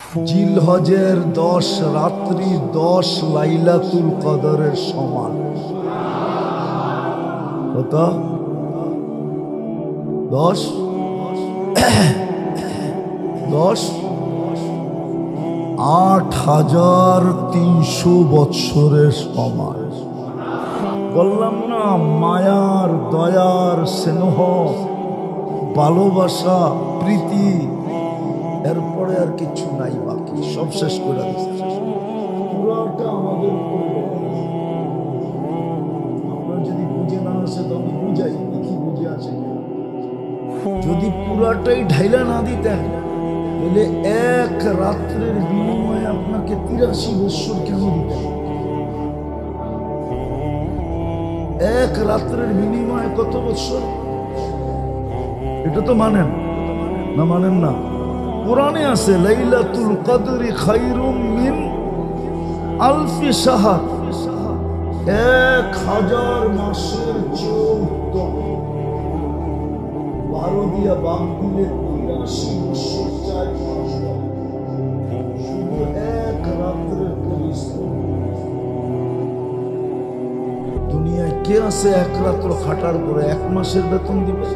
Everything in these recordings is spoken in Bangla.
জিলহজের 10 রাত্রি 10 লাইলাতুল কদরের সমান। কত? 10 8,300 বৎসরের সমান। বললাম না, মায়ার, দয়ার, স্নেহ, ভালোবাসা, প্রীতি, এরপরে আর কিছু নাই, বাকি সব শেষ করে দিচ্ছে। পুরাটা আমাদের উপরে। আপনার যদি বুঝে না আসে তো আমি বুঝাই, দেখি বুঝে আসে। যদি পুরাটাই ঢাইলা না দিতেন তাহলে এক রাত্রের বিনিময়ে আপনাকে 83 বৎসর কেন দিতেন? এক রাত্রের বিনিময়ে কত বৎসর? এটা তো মানেন না? মানেন না? কোরআনে আছে লাইলাতুল কদরি খায়রুম মিন আলফি শাহর, 1000 মাসের 14, 12 দিয়া বাম দিলে 83 বৎসর, 4 মাস। শুধু এক রাত্রের পরিশ্রম। দুনিয়ায় কে আছে এক রাত্র খাটার পরে 1 মাসের বেতন দিবে,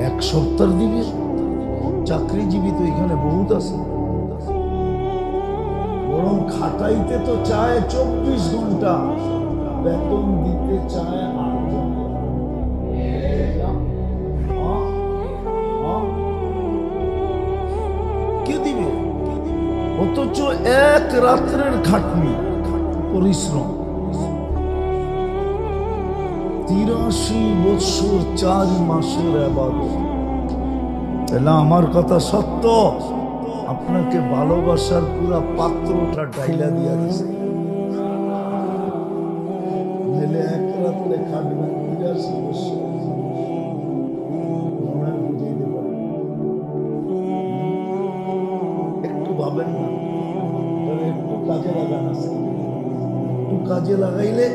1 সপ্তাহ দিবে? চাকরিজীবী তো এখানে বহুত আছে। বরং খাটাইতে তো চায় 24 ঘন্টা, বেতন দিতে চায় 8 ঘন্টা। কে দিবে? অথচ এক রাত্রের খাটনি, পরিশ্রম, 83 বৎসর 4 মাসের ইবাদত। তাহলে আমার কথা সত্য, আপনাকে ভালোবাসার পুরা পাত্রটা ডাইলা দিয়া দিছে। মেলে এক রাত্রে খাটবেন 83 বৎসর, একটু ভাবেন না? একটু কাজে লাগান আছে, একটু কাজে লাগাইলে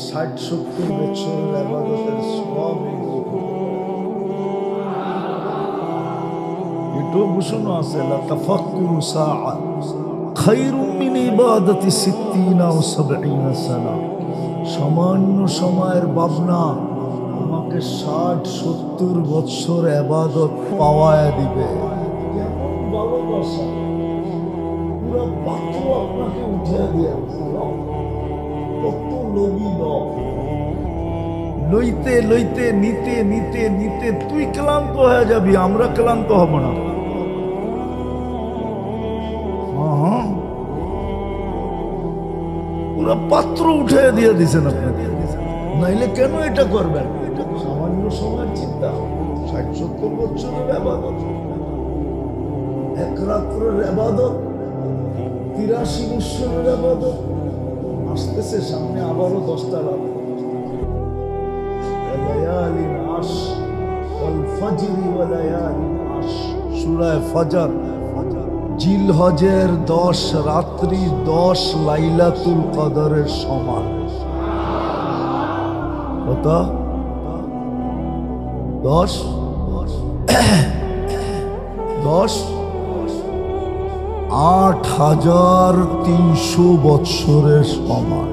60-70 বছরের ইবাদতের সব এটাও ঘোষণা আছে, লাতাফাক্কুরু সাআ খায়রুম মিন ইবাদাতি 60 ও 70 সানা। সামান্য সময়ের ভাবনা আমাকে 60-70 বছর ইবাদত পাওয়ায় দিবে। কেমন ভালোবাসা! পুরো পাত্র আপনাকে উঠিয়ে দিয়ে কত লোভী লোক। লইতে লইতে নিতে নিতে নিতে তুই ক্লান্ত হয়ে যাবি, আমরা ক্লান্ত হব না। পুরো পাত্র উঠে দিয়ে দিছেন আপনাকে, নাইলে কেন এটা করবেন? সামান্য সময়ের চিন্তা, 60-70 বছরের ইবাদত, এক রাত্রের ইবাদত, 83 বছরের ইবাদত। আসতেছে সামনে আবারও 10টা রাত। সূরা ফজর, জিলহজের 10 রাত্রি 10 লাইলাতুল কদরের সমান। কত? 10 8,300 বৎসরের সমান।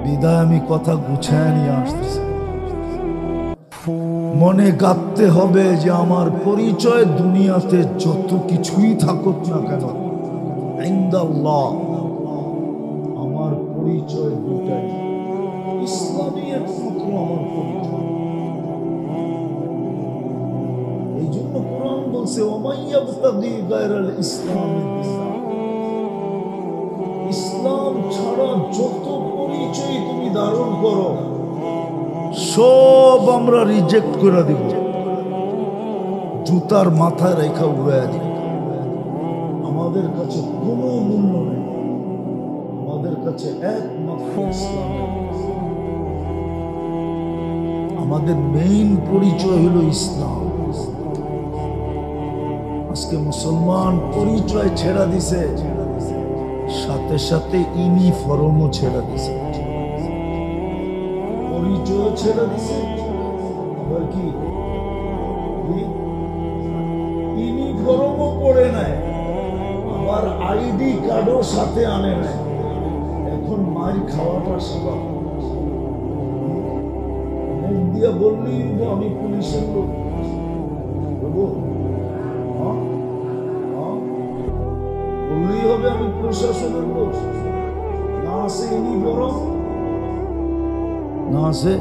বিদায় আমি কথা গুছায় নিয়ে আসতেছি। মনে গাঁথতে হবে যে আমার পরিচয় দুনিয়াতে যত কিছুই থাকুক না কেন, ইনদাল্লাহ আমার পরিচয় দুটাই, ইসলামী একমাত্র আমার পরিচয়। এই জন্য কোরআন বলছে ওমাইয়াবতাগি গায়রাল ইসলামি দীনা, ইসলাম ছাড়া যত পরিচয় তুমি ধারণ করো সব আমরা রিজেক্ট করে দিব, জুতার মাথায় রেখা উড়াইয়া দিব। আমাদের কাছে কোনো মূল্য নেই, আমাদের কাছে একমাত্র ইসলাম। আমাদের মেইন পরিচয় হলো ইসলাম। আজকে মুসলমান পরিচয় ছেড়া দিছে, সাথে সাথে ইউনিফর্মও ছেড়ে দিছে, পরিচয় ছেড়ে দিছে, আবার কি ইউনিফর্মও পরে নাই, আবার আইডি কার্ডও সাথে আনে নাই। এখন মার খাওয়াটা স্বভাব। মুখ দিয়ে বললেই আমি পুলিশের লোক বললেই হবে আমি প্রশাসনের লোক। না আছে ইউনিফর্ম, না আছে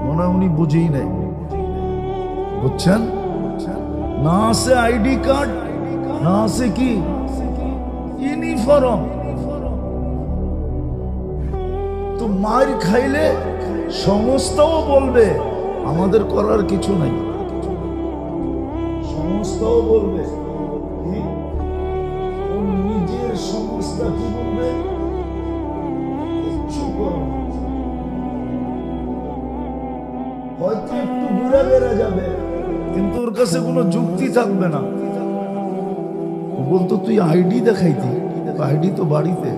মনে উনি বুঝেই নাই, বুঝছেন? না আছে আইডি কার্ড, না আছে কি ইউনিফর্ম। তো মার খাইলে সংস্থাও বলবে আমাদের করার কিছু নাই, সংস্থাও বলবে নিজের সংস্থা কি বলবে, হয়তো একটু ঘুরে বেড়া যাবে, কিন্তু ওর কাছে কোনো যুক্তি থাকবে না। বলতো তুই আইডি দেখাইতি, আইডি তো বাড়িতে,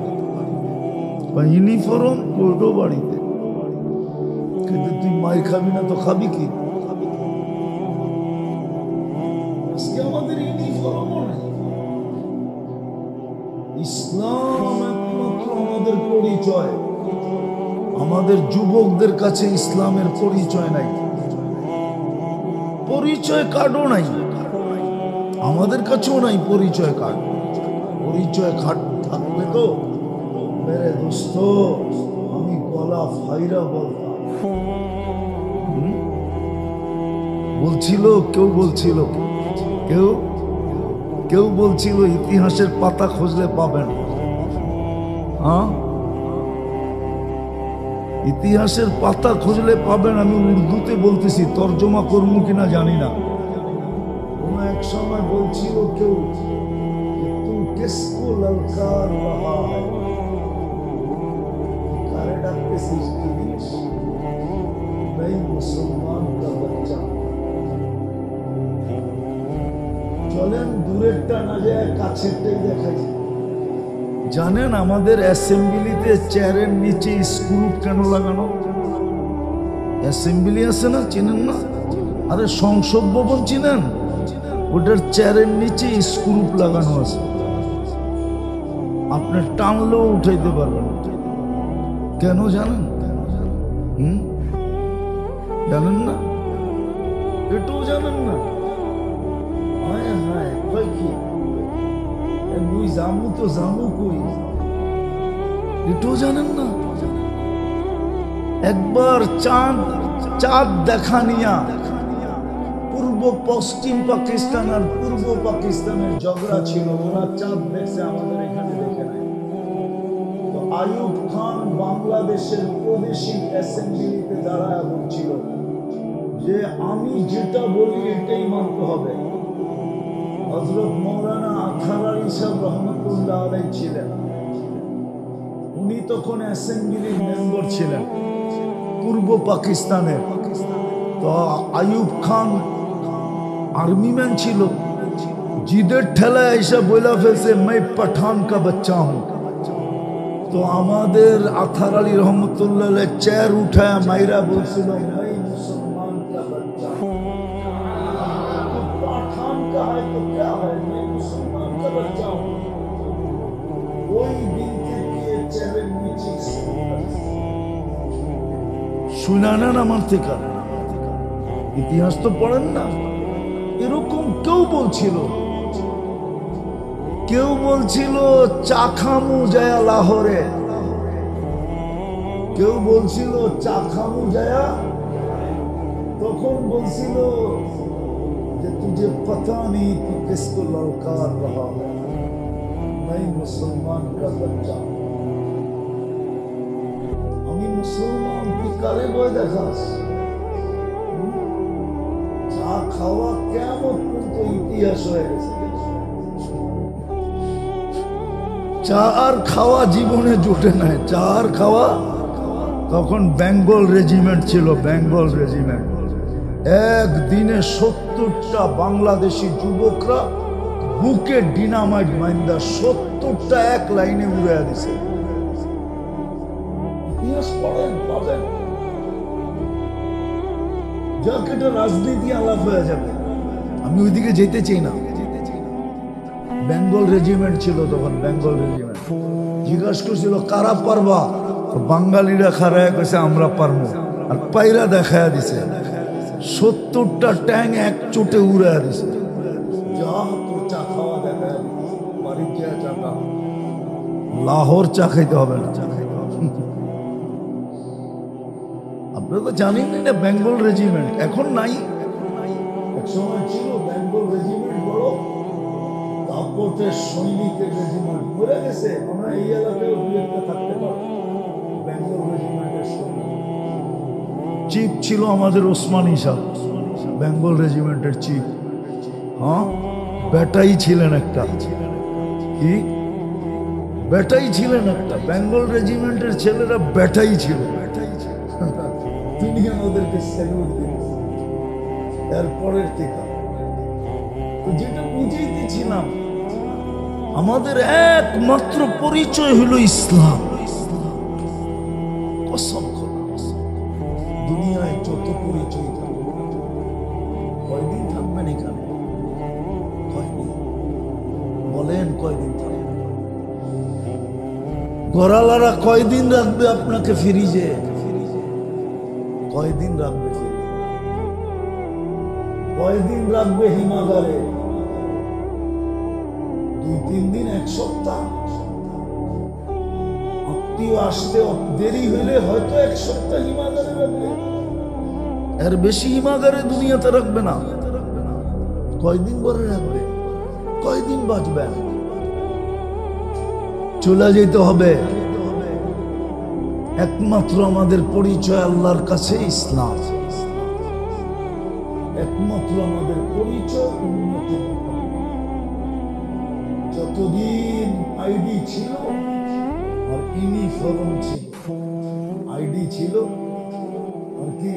বা ইউনিফর্ম ওটাও বাড়িতে, কিন্তু তুই মাই খাবি না তো খাবি কি? আজকে আমাদের ইউনিফর্মও নেই। ইসলাম একমাত্র আমাদের পরিচয়। আমাদের যুবকদের কাছে ইসলামের পরিচয় নাই, পরিচয় কার্ডও নাই, আমাদের কাছেও নাই পরিচয় কার্ড। পরিচয় কার্ড থাকলে তো মেরে দোস্ত আমি গলা ফাইরা বলতাম। বলছিল কেউ বলছিল ইতিহাসের পাতা খুঁজলে পাবেন। ইতিহাসের পাতা খুঁজলে পাবেন। আমি উর্দুতে বলতেছি, তর্জমা করবো কিনা জানি না। কোন এক সময় বলছিল কেউ, তুই কিসকো ললকার রহা হ্যায়, কারে ডাকতেছিস জিনিস, मैं মুসলমান का बच्चा। চলেন দূরেরটা না যায় কাছেরটাই দেখাই। জানেন আমাদের অ্যাসেম্বলিতে চেয়ারের নিচে স্ক্রু কেন লাগানো? অ্যাসেম্বলি আছে না, চিনেন না? আরে সংসদ ভবন চিনেন? ওটার চেয়ারের নিচে স্ক্রু লাগানো আছে, আপনি টানলেও উঠাইতে পারবেন। কেন জানেন? জানেন না? এটাও জানেন না? হায় হায়, কই কি মুই জামু তো জামু কই, এটাও জানেন না? একবার চাঁদ দেখা নিয়া পূর্ব পশ্চিম পাকিস্তান আর পূর্ব পাকিস্তানের ঝগড়া ছিল। ওরা চাঁদ দেখছে, আমাদের এখানে দেখে নাই। তো আইয়ুব খান বাংলাদেশের প্রাদেশিক অ্যাসেম্বলিতে দাঁড়ায় বলছিল যে আমি যেটা বলি এটাই মানতে হবে। হযরত মৌলানা আখার আলী সাহেব রহমতুল্লাহ আলাইহি ছিলেন, উনি তখন অ্যাসেম্বলির মেম্বার ছিলেন পূর্ব পাকিস্তানের। তো আইয়ুব খান আর্মি ম্যান ছিল, জিদের ঠেলায় এসে বলে ফেলছে मैं पठान का बच्चा हूं। তো আমাদের আখার আলী রহমতুল্লাহ চেয়ার উঠায় মাইরা বলছিল मैं मुसलमान का बच्चा हूं। पठान का है तो क्या है, मैं मुसलमान का बच्चा हूं। ওই দিন থেকে চেয়ারের নিচে শুনানা আমার থেকে। ইতিহাস তো পড়েন না? এরকম কেউ বলছিল চা খামু যায়া লাহোরে, কেউ বলছিল চা খামু যায়া, তখন বলছিল যে তুঝে পতা নেই তু কিসকো ললকার রহা হ্যায়, मैं মুসলমান কা বাচ্চা। আমি মুসলমান, তুই কারে বই দেখাস? চা খাওয়া কেমন পর্যন্ত ইতিহাস হয়ে গেছে। চা আর খাওয়া জীবনে জুটে নাই। চা আর খাওয়া, তখন বেঙ্গল রেজিমেন্ট ছিল, বেঙ্গল রেজিমেন্ট। একদিনে 70টা বাংলাদেশি যুবকরা বুকে ডিনামাইট মাইন্দা 70টা এক লাইনে উড়াইয়া দিছে। ইতিহাস পড়েন, পাবেন। যাক, এটা রাজনীতি আলাপ হয়ে যাবে, আমি ওইদিকে যেতে চাই না। বেঙ্গল রেজিমেন্ট ছিল তখন, বেঙ্গল রেজিমেন্ট। জিজ্ঞাসা করছিল কারা পারবা, বাঙালিরা খারায় কইছে আমরা পারবো, আর পাইরা দেখায়া দিছে। 70টা ট্যাং এক চোটে উড়াইয়া দিছে। যা তোর চা খাওয়া দেখা বাড়ি গিয়া চা খা, লাহোর চা খাইতে হবে না। আপনারা তো জানেন না বেঙ্গল রেজিমেন্ট এখন নাই, একসময় ছিল বেঙ্গল রেজিমেন্ট বড়, তারপরে সৈনিকের রেজিমেন্ট মরে গেছে। আমরা এই এলাকায় একটা থাকতে পারে বেঙ্গল রেজিমেন্টের সৈনিক। চিফ ছিল আমাদের ওসমানী সাহেব, বেঙ্গল রেজিমেন্টের চিফ। হ্যাঁ, বেটাই ছিলেন একটা, কি বেটাই ছিলেন একটা, বেঙ্গল রেজিমেন্টের ছেলেরা বেটাই ছিল। তিনি আমাদেরকে স্যালুট দিয়েছে। এরপরের টিকা যেটা বুঝাইতেছিলাম, আমাদের একমাত্র পরিচয় হলো ইসলাম। কসম খোদা, দুনিয়ায় যত পরিচয় থাকবে, কয়দিন থাকবেন এখানে? কয়দিন বলেন, কয়দিন থাকবেন? গড়ালারা কয়দিন রাখবে আপনাকে ফ্রিজে? কয়দিন রাখবে? কয়দিন রাখবে হিমাগারে? 2-3 দিন, 1 সপ্তাহ। আত্মীয় আসতে দেরি হইলে হয়তো 1 সপ্তাহ হিমাগারে রাখবে, এর বেশি হিমাগারে দুনিয়াতে রাখবে না। কয়দিন পরে রাখবে? কয়দিন বাঁচবেন? চলে যেতে হবে। একমাত্র আমাদের পরিচয় আল্লাহর কাছে ইসলাম, একমাত্র আমাদের পরিচয় উম্মতে মুহাম্মদ। যতদিন আইডি ছিল আর ইউনিফর্ম ছিল, আইডি ছিল আর কি,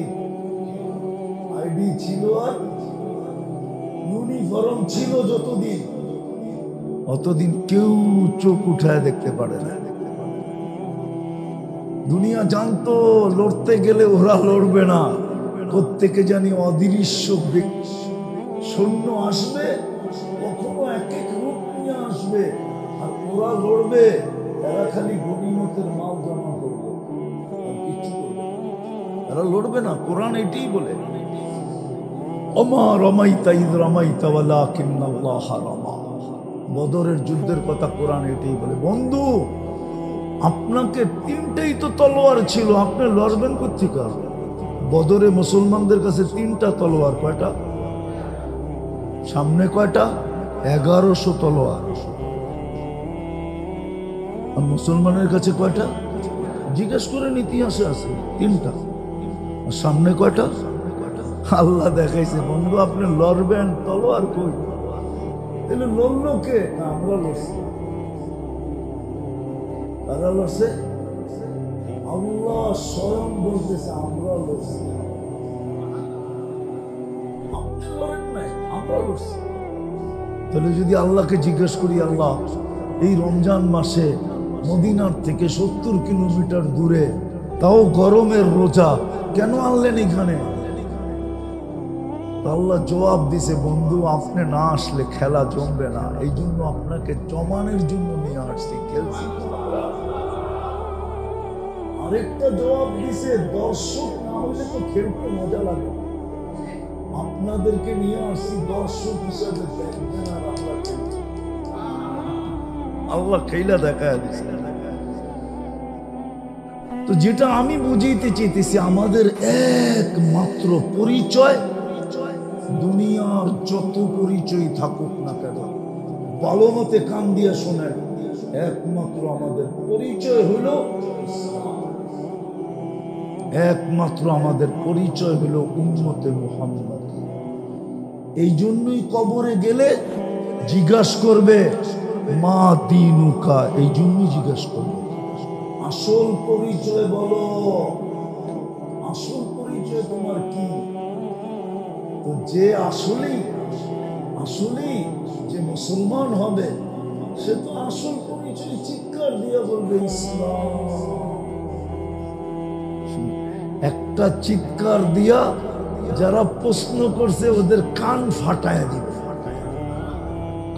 আইডি ছিল আর ইউনিফর্ম ছিল, যতদিন অতদিন কেউ চোখ উঠায় দেখতে পারে না। দুনিয়া জানতো লড়তে গেলে ওরা লড়বে না, প্রত্যেকে জানি অদৃশ্য সৈন্য আসবে, কখনো এক এক রূপ নিয়ে আসবে, আর ওরা লড়বে। এরা খালি গনিমতের মাল জমা করবে, আর কিছু করবে, এরা লড়বে না। কোরআন এটাই বলে, ওমা রমাইতা ইয রমাইতা ওয়ালাকিন্নাল্লাহ রামা। বদরের যুদ্ধের কথা কোরআন এটাই বলে। বন্ধু, আপনাকে 3টাই তো তলোয়ার ছিল, আপনি লড়বেন কোত্থেকে? বদরে মুসলমানদের কাছে 3টা তলোয়ার। কয়টা? সামনে কয়টা? 1100 তলোয়ার। আর মুসলমানের কাছে কয়টা? জিজ্ঞেস করেন, ইতিহাসে আছে 3টা। আর সামনে কয়টা? আল্লাহ দেখাইছে। বন্ধু, আপনি লড়বেন, তলোয়ার কই? তাহলে লড়লো কে? আমরা লড়ছি। তারা লড়ছে? আল্লাহ স্বয়ং বলতেছে আমরা লড়ছি। আপনি লড়েন নাই, আমরা লড়ছি। তাহলে যদি আল্লাহকে জিজ্ঞেস করি, আল্লাহ এই রমজান মাসে মদিনার থেকে 70 কিলোমিটার দূরে, তাও গরমের রোজা, কেন আনলেন এখানে? আল্লাহ জবাব দিছে, বন্ধু আপনি না আসলে খেলা জমবে না, এই জন্য আপনাকে জমানের জন্য নিয়ে আসছি, খেলছি। আরেকটা জবাব দিছে, দর্শক না হলে তো খেলতে মজা লাগে, আপনাদেরকে নিয়ে আসছি দর্শক হিসাবে, দেখবেন আর আমরা খেলছি। আল্লাহ খেলা দেখায় দিছে। তো যেটা আমি বুঝাইতে চাইতেছি, আমাদের একমাত্র পরিচয়, দুনিয়ার যত পরিচয় থাকুক না কেন, ভালো মতে কান দিয়ে শোনেন, একমাত্র আমাদের পরিচয় হলো ইসলাম, একমাত্র আমাদের পরিচয় হলো উম্মতে মুহাম্মদ। এই জন্যই কবরে গেলে জিজ্ঞাসা করবে মা দীনুকা, এই জন্যই জিজ্ঞাসা করবে আসল পরিচয় বলো, আসল পরিচয় তোমার কি? তো যে আসলেই যে মুসলমান হবে সে তো আসল পরিচয় চিৎকার দিয়ে বলবে ইসলাম। একটা চিৎকার দিয়া যারা প্রশ্ন করছে ওদের কান ফাটায় দিবে,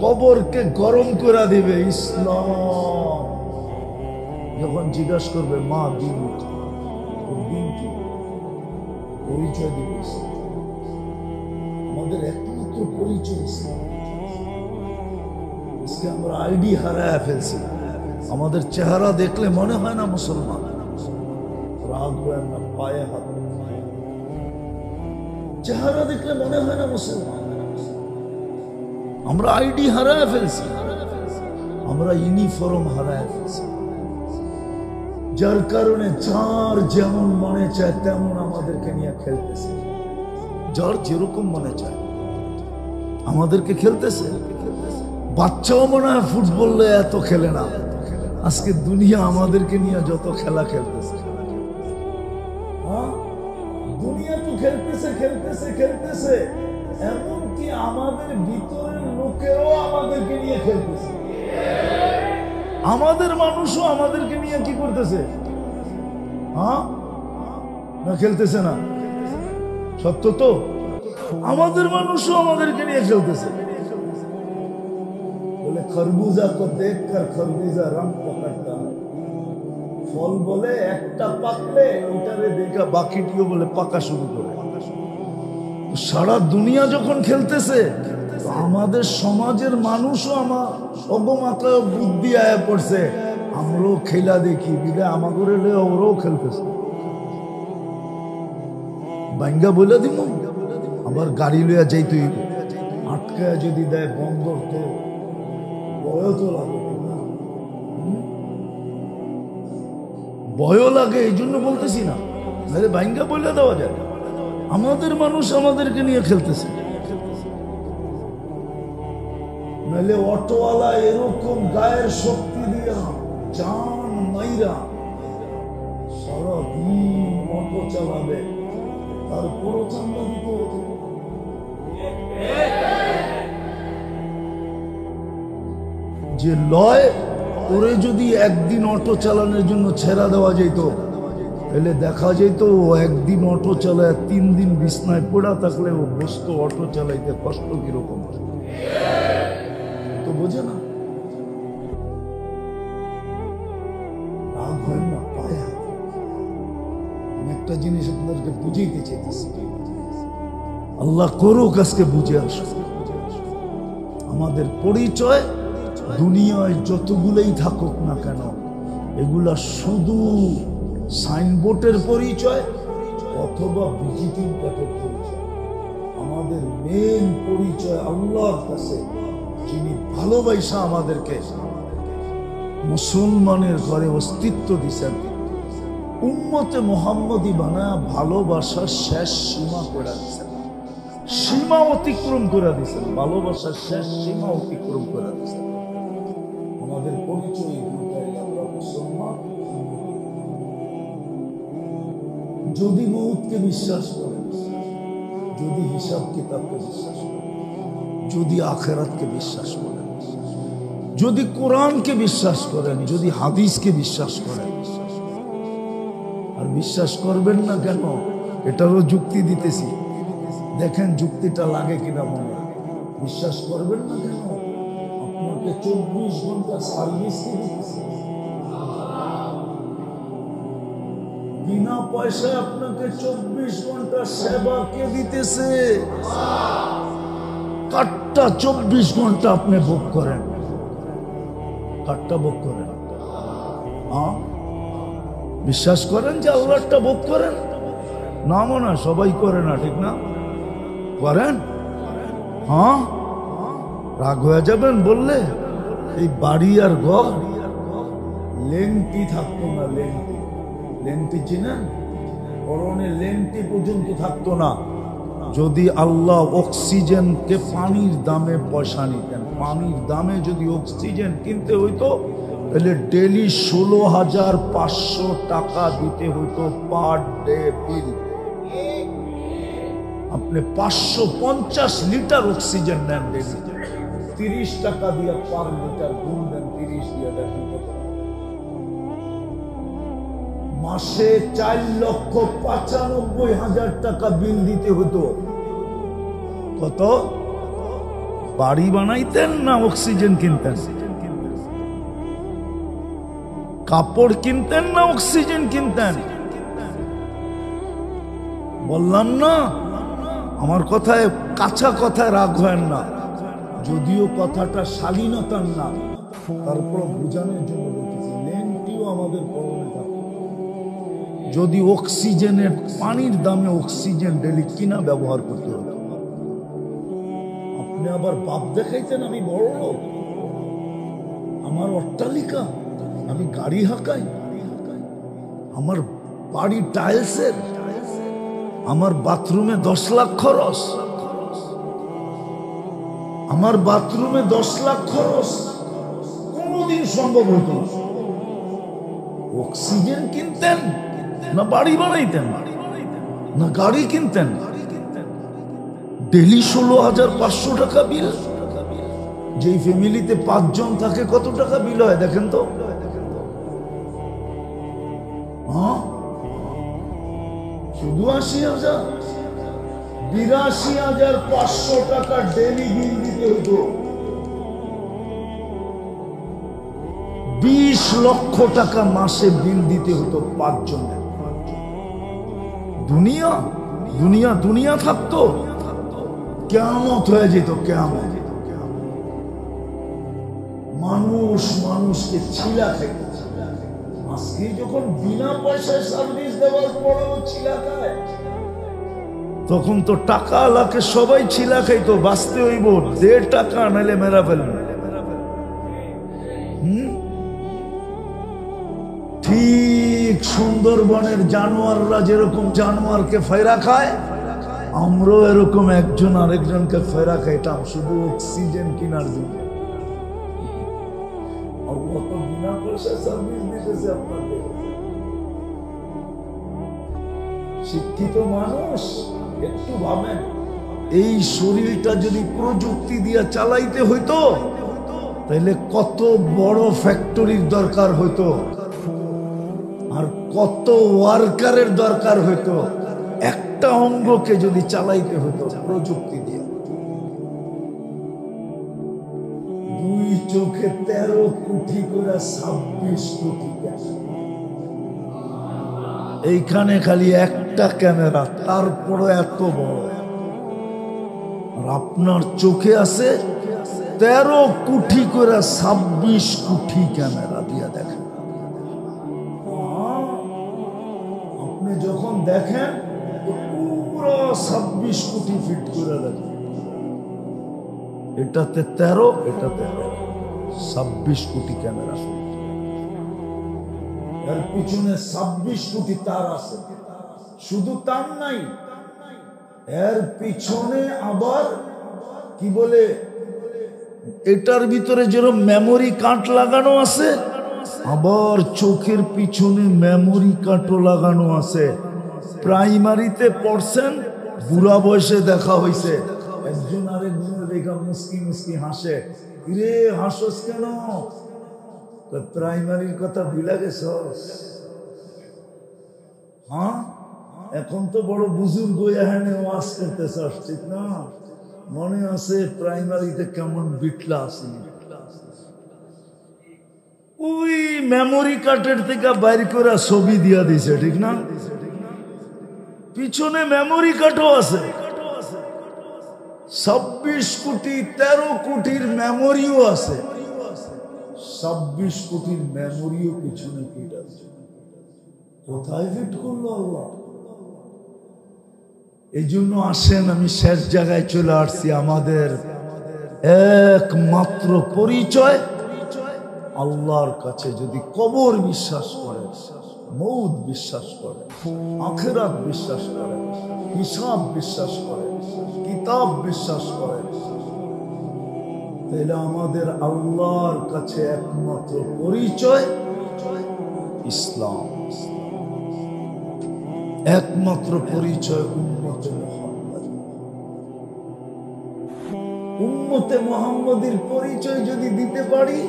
কবরকে গরম করে দিবে। ইসলাম যখন জিজ্ঞাসা করবে মা দিন দিন কি, পরিচয় দিবে আমাদের একমাত্র পরিচয় ইসলাম। আজকে আমরা আইডি হারায় ফেলছি। আমাদের চেহারা দেখলে মনে হয় না মুসলমান, রাগ হয় না, পায়ে হাত, চেহারা দেখলে মনে হয় না মুসলমান। আমরা আইডি হারায় ফেলছি, আমরা ইউনিফর্ম হারায় ফেলছি, যার কারণে যার যেমন মনে চায় তেমন আমাদেরকে নিয়ে খেলতেছে। যার যেরকম মনে চায় আমাদেরকে খেলতেছে। বাচ্চাও মনে হয় ফুটবলে এত খেলে না। আজকে দুনিয়া আমাদেরকে নিয়ে যত খেলা খেলতেছে, দুনিয়া তো খেলতেছে খেলতেছে খেলতেছে, এমনকি আমাদের ভিতরের লোকেরও আমাদেরকে নিয়ে খেলতেছে। আমাদের মানুষও আমাদেরকে নিয়ে কি করতেছে? না খেলতেছে না? সত্য তো, আমাদের মানুষও আমাদেরকে নিয়ে খেলতেছে। বলে খরবুজা কো দেখকর খরবুজা রং পকড়তা है। ফল বলে একটা পাকলে ওটারে দেখা বাকিটিও বলে পাকা শুরু করে। সারা দুনিয়া যখন খেলতেছে, আমাদের সমাজের মানুষও আমার অগমাত্রায় বুদ্ধি আয়া পড়ছে, আমরাও খেলা দেখি বিদে আমাদের ওরাও খেলতেছে। বাঙ্গা বলে দিব, আবার গাড়ি লইয়া যাইতে আটকায় যদি দেয় বন্দর, তো ভয় তো লাগে, ভয়ও লাগে। এই জন্য বলতেছি না, আরে বাঙ্গা বলে দেওয়া যায়। আমাদের মানুষ আমাদেরকে নিয়ে খেলতেছে। নাহলে অটোওয়ালা এরকম গায়ের শক্তি দিয়া জান মাইরা সারাদিন অটো চালাবে, তারপরও চান্দা দিতে হতো। যে লয় ওরে যদি একদিন অটো চালানোর জন্য ছেড়া দেওয়া যেত, তাহলে দেখা যেত ও একদিন অটো চালায় 3 দিন বিছনায় পড়া থাকলে ও বসতো অটো চালাইতে কষ্ট কিরকম। তো বোঝে না, রাগ হয় না, পায়ে হাত। আমি একটা জিনিস আপনাদেরকে বুঝাইতে চাইতেছি, আল্লাহ করুক আজকে বুঝে আসুক। আমাদের পরিচয় দুনিয়ায় যতগুলোই থাকুক না কেন, এগুলা শুধু সাইনবোর্ডের পরিচয় অথবা ভিজিটিং কার্ডের পরিচয়। আমাদের মেন পরিচয় আল্লাহর কাছে, যিনি ভালোবাসা আমাদেরকে মুসলমানের ঘরে অস্তিত্ব দিচ্ছেন। উম্মতে মুহাম্মদী বানায় ভালোবাসার শেষ সীমা করে দিচ্ছেন, সীমা অতিক্রম করে দিচ্ছেন, ভালোবাসার শেষ সীমা অতিক্রম করে দিচ্ছেন। আমাদের পরিচয় আমরা মুসলমান। যদি মউতকে বিশ্বাস করেন, যদি হিসাব কিতাবকে বিশ্বাস করেন, যদি আখিরাতকে বিশ্বাস করেন, যদি কোরআনকে বিশ্বাস করেন, যদি হাদিসকে বিশ্বাস করেন, আর বিশ্বাস করবেন না কেন এটারও যুক্তি দিতেছি, দেখেন যুক্তিটা লাগে কিনা মনে। বিশ্বাস করবেন না কেন, আপনাকে 24 ঘন্টা সার্ভিস দিতেছে, বিনা পয়সায় আপনাকে 24 ঘন্টা সেবা কে দিতেছে? কাটটা 24 ঘন্টা আপনি ভোগ করেন, কাটটা ভোগ করেন। বিশ্বাস করেন যে আল্লাহটা ভোগ করেন? না মনে হয় সবাই করে না, ঠিক না? করেন? রাগ হয়ে যাবেন বললে। এই বাড়ি আর ঘর লেংটি থাকতো না, লেংটি, লেংটি চিনেন? পরনে লেংটি পর্যন্ত থাকতো না যদি আল্লাহ অক্সিজেনকে পানির দামে পয়সা নিতেন। পানির দামে যদি অক্সিজেন কিনতে হইতো তাহলে ডেলি 16,500 টাকা দিতে হইতো পার ডে বিল। আপনি 550 লিটার অক্সিজেন নেন ডেলি, 30 টাকা দিয়ে পার লিটার গুণ দেন, 30 দিয়ে দেখেন কত। মাসে 4,95,000 টাকা বিল দিতে হতো। কত? বাড়ি বানাইতেন না অক্সিজেন কিনতেন? কাপড় কিনতেন না অক্সিজেন কিনতেন? বললাম না, আমার কথায় কাঁচা কথায় রাগ হয় না, যদিও কথাটা শালীনতার না, তারপর বোঝানোর জন্য বলতেছি। লেন্টিও আমাদের পরনে থাকে। যদি অক্সিজেনের পানির দামে অক্সিজেন ডেলি কিনা ব্যবহার করতে হতো, আপনি আবার বাপ দেখাইতেন আমি বড় লোক, আমার অট্টালিকা, আমি গাড়ি হাঁকাই, আমার বাড়ি টাইলসের, আমার বাথরুমে 10 লাখ খরচ, আমার বাথরুমে 10 লাখ খরচ কোনদিন সম্ভব হতো না। অক্সিজেন কিনতেন না বাড়ি বানাইতেন না গাড়ি কিনতেন? ডেলি 16,500 টাকা বিল। যেই ফ্যামিলিতে 5 জন থাকে কত টাকা বিল হয় দেখেন তো? শুধু 80,000, 82,500 টাকা ডেলি বিল দিতে হতো। 20 লক্ষ টাকা মাসে বিল দিতে হতো 5 জনের। দুনিয়া দুনিয়া দুনিয়া থাকতো, কিয়ামত হয়ে যেত, কিয়ামত। মানুষ মানুষকে ছিলা খাইত। আজকে যখন বিনা পয়সায় সার্ভিস দেওয়ার পরেও ছিলা খায়, তখন তো টাকা আলাকে সবাই ছিলা খাইতো। বাঁচতে হইব 1.5 টাকা, নাইলে মেরা ফেলবে। ঠিক সুন্দরবনের জানোয়াররা যেরকম জানোয়ারকে ফেরা খায়, আমরাও এরকম একজন আরেকজনকে ফেরা খাইতাম শুধু অক্সিজেন কেনার জন্য। আর কত বিনা পয়সায় সার্ভিস দিতেছে আপনাদের। শিক্ষিত মানুষ একটু ভাবেন, এই শরীরটা যদি প্রযুক্তি দিয়ে চালাইতে হইতো, তাহলে কত বড় ফ্যাক্টরির দরকার হইতো, আর কত ওয়ার্কারের দরকার হইতো একটা অঙ্গকে যদি চালাইতে হতো প্রযুক্তি দিয়ে। 2 চোখে 13 কোটি করে 26 কোটি। এইখানে খালি একটা ক্যামেরা, তারপরে এত বড়। আর আপনার চোখে আছে 13 কোটি করে 26 কোটি ক্যামেরা দিয়ে দেখেন। আপনি যখন দেখেন পুরো 26 কোটি ফিট করে দেখেন। এটাতে 13, এটাতে 26 কোটি ক্যামেরা। এর পিছনে 26 কোটি তার আছে। শুধু তার নাই, এর পিছনে আবার কি বলে, এটার ভিতরে যেরকম মেমোরি কার্ড লাগানো আছে, আবার চোখের পিছনে মেমোরি কার্ডও লাগানো আছে। প্রাইমারিতে পড়ছেন, বুড়া বয়সে দেখা হয়েছে, একজন আরেকজনের দেখা মুস্কি মুস্কি হাসে। রে হাসস কেন? প্রাইমারির কথা ভুলে গেছস? হ্যাঁ, এখন তো বড় বুজুর্গ এখানে ওয়াজ করতেছস, ঠিক না? মনে আছে প্রাইমারিতে কেমন বিটলা আসি? ওই মেমোরি কার্ডের থেকে বাইর করে ছবি দিয়া দিছে, ঠিক না? পিছনে মেমোরি কার্ডও আছে। 26 কোটি 13 কোটির মেমোরিও আছে। 26 কোটির মেমোরিও পিছনে ফিট আছে। কোথায় ফিট করলো আল্লাহ? এই জন্য আসেন, আমি শেষ জায়গায় চলে আসছি। আমাদের একমাত্র পরিচয় আল্লাহর কাছে যদি কবর বিশ্বাস করে, মৌত বিশ্বাস করে, আখিরাত বিশ্বাস করে, হিসাব বিশ্বাস করে, কিতাব বিশ্বাস করে, তাহলে আমাদের আল্লাহর কাছে একমাত্র পরিচয় ইসলাম। একমাত্র পরিচয় উম্মতে মুহাম্মদ। উম্মতে মুহাম্মদীর পরিচয় যদি দিতে পারি,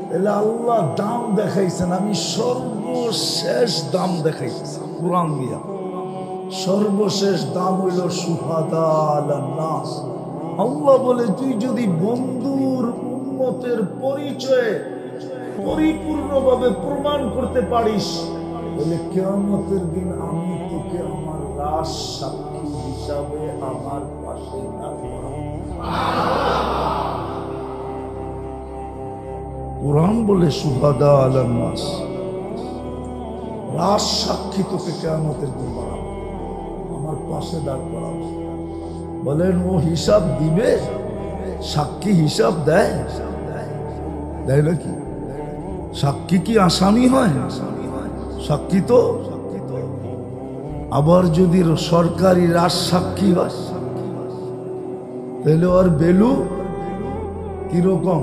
তাহলে আল্লাহ দাম দেখাইছেন। আমি সর্বশেষ দাম দেখাইছি কোরআন দিয়া। সর্বশেষ দাম হইল শুহাদা আলান নাস। আল্লাহ বলে, তুই যদি বন্ধুর উম্মতের পরিচয় পরিপূর্ণভাবে প্রমাণ করতে পারিস, তাহলে কিয়ামতের দিন আমি তোকে আমার লাশ সাক্ষী হিসাবে আমার পাশে দাঁড় করাবো। কোরআন বলে শুহাদা আলান নাস, লাশ সাক্ষী তোকে কিয়ামতের দিন বানাবো, আমার পাশে দাঁড় করাবো। বলেন, ও হিসাব দিবে? সাক্ষী হিসাব দেয়? দেয় নাকি? সাক্ষী কি আসামি হয়? সাক্ষী তো। আবার যদি সরকারি রাজ সাক্ষী হয়, তাহলে ওর বেলু কিরকম?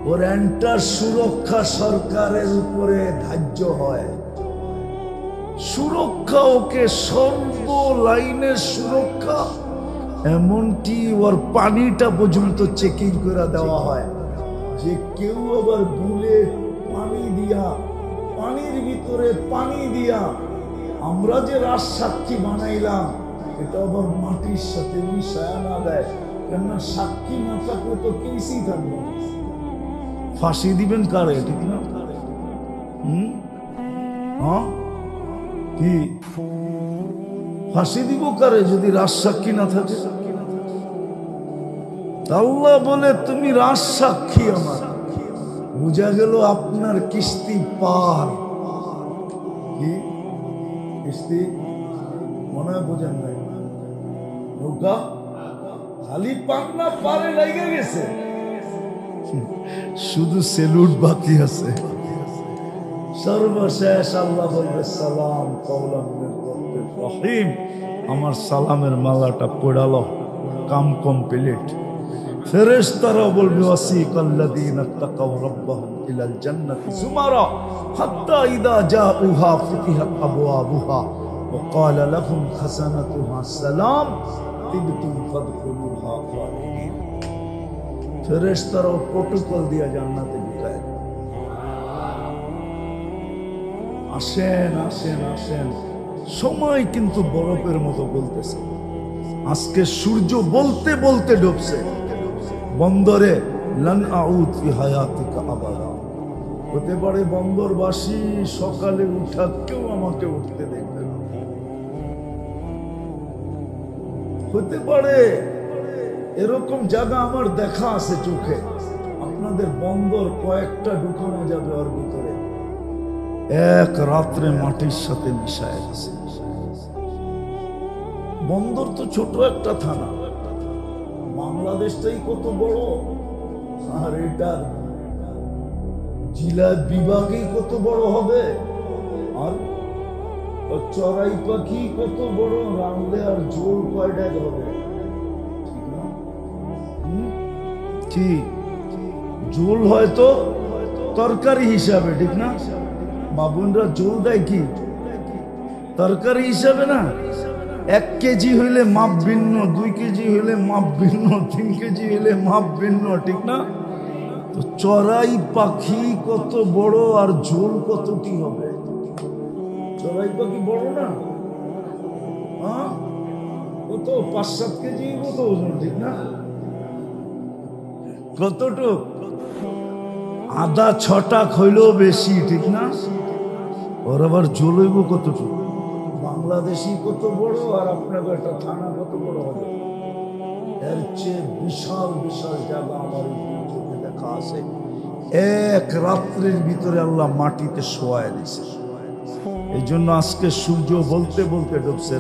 ওর এন্টার সুরক্ষা সরকারের উপরে ধার্য হয়। সুরক্ষা ওকে সর্ব লাইনের সুরক্ষা, এমনকি ওর পানিটা পর্যন্ত চেকিং করে দেওয়া হয়, যে কেউ আবার ভুলে পানি দিয়া, পানির ভিতরে পানি দিয়া আমরা যে রাজ সাক্ষী বানাইলাম, এটা আবার মাটির সাথে মিশায়া না দেয়। কেননা সাক্ষী না থাকলে তো কেসই থাকবে। ফাঁসি দিবেন কারে? ঠিক না? কি ফাঁসি দিব কারে যদি রাজ সাক্ষী না থাকে? আল্লাহ বলে, তুমি রাজ সাক্ষী আমার। বুঝা গেল আপনার কিস্তি পার। কি কিস্তি? মনে হয় বোঝেন নাই। নৌকা খালি পান্না পারে লেগে গেছে, শুধু সেলুট বাকি আছে। সর্বশেষ আল্লাহ বলবে, সালাম কওলাম মির রব্বির রহিম। আমার সালামের মালাটা পড়ালো, কাম কমপ্লিট। ফেরেশতারা বলবে, ওয়াসিকাল্লাযীনা তাকাউ রাব্বাহুম ইলাল জান্নাতি যুমারা হাত্তা ইযা জাউহা ফুতিহাত আবওয়াবুহা ওয়া ক্বালা লাহুম খাযানাতুহা সালাম তিবতুম ফাদখুলুহা খালিদিন। ফেরেশতারা প্রটোকল দিয়া জান্নাতে ঢুকায়। আসেন আসেন আসেন। সময় কিন্তু বরফের মতো বলতেছে। আজকে সূর্য বলতে বলতে ডুবছে বন্দরে। লান আউদ ফি হায়াতিকা আবাদা। হতে পারে বন্দরবাসী সকালে উঠা কেউ আমাকে উঠতে দেখবে না। হতে পারে এরকম জায়গা আমার দেখা আছে চোখে। আপনাদের বন্দর কয়েকটা ঢুকানো যাবে ওর ভিতরে, এক রাত্রে মাটির সাথে মিশায় গেছে। বন্দর তো ছোট একটা থানা, বাংলাদেশটাই কত বড়, আর এটার জেলা বিভাগই কত বড় হবে। আর চড়াই পাখি কত বড়, রানলে আর জোর কয়টাই হবে। ঠিক না? ঠিক, জোল হয়তো তরকারি হিসাবে, ঠিক না? বাবুনরা জোল দেয় কি তরকারি হিসাবে না। 1 কেজি হইলে মাপ ভিন্ন, 2 কেজি হইলে মাপ ভিন্ন, 3 কেজি হইলে মাপ ভিন্ন, ঠিক না? তো চড়াই পাখি কত বড় আর ঝোল কতটি হবে? চড়াই পাখি বড় না? কত 5-7 কেজি কত ওজন, ঠিক না? কতটুক? আদা 6টা হইলেও বেশি, ঠিক না? ওর আবার ঝোল হইব কতটুকু? বাংলাদেশি কত বড় আর আপনার একটা থানা কত বড় হবে? এর চেয়ে বিশাল বিশাল জায়গা আমার চোখে দেখা আছে। এক রাত্রের ভিতরে আল্লাহ মাটিতে শোয়ায় দিয়েছে। এই জন্য আজকে সূর্য বলতে বলতে ডুবছে।